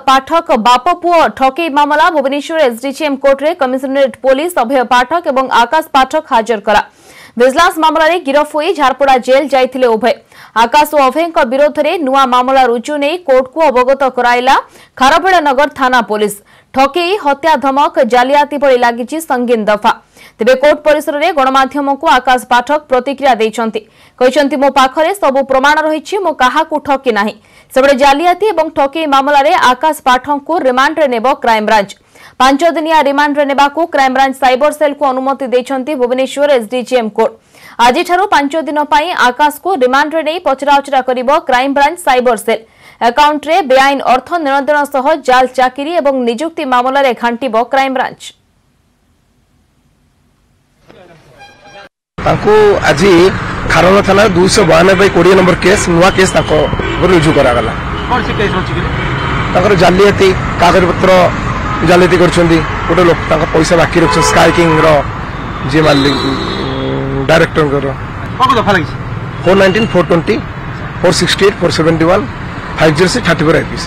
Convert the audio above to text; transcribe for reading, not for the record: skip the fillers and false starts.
पाठक बाप पुओ ठकई मामला भुवनेश्वर एसडीजीएम कोर्ट रे कमिशनरेट पुलिस अभय पाठक और आकाश पाठक हाजर कला। विजिलेंस मामला रे गिरफ होई झारपड़ा जेल जाइथिले उभय। आकाश और अभय विरोध में नुआ मामला रुजु नहीं कोर्ट को अवगत कराइला खारबेड़ा नगर थाना पुलिस। ठकई हत्या धमक जालियाती भली लागिछि संगीन दफा। तेबे कोर्ट परिसर में गणमाध्यम को आकाश पाठक प्रतिक्रिया देइछन्ति मो पाखरे सबु प्रमाण रहिछि मो काहाकू ठकी नाही। सेबडे जालियाती और ठकई मामला रे आकाश पाठक को रिमांड रे नेबो क्राइमब्रांच। 5 दिनिया रिमांड रे नेबाकू क्राइमब्रांच साइबर सेल को अनुमति देइछन्ति भुवनेश्वर एसडीजीएम कोर्ट। आज 5 दिन पई आकाश को रिमांड रे नै पचराउचरा करिबो क्राइमब्रांच साइबर सेल। अकाउंट रे बेआईन अर्थ निरंजन सह जाल चाकरी और नियुक्ति मामला रे घांटिबो क्राइमब्रांच। आज खारबेड़ा थाना 292/20 नंबर केस नुआ केस रुजु करागला। जालियाती कागज पत्र जालियाती गोटे लोक पैसा बाकी रख स्काई किंग जी मालिक डायरेक्टर 419 420 468 471 506 34 IPC।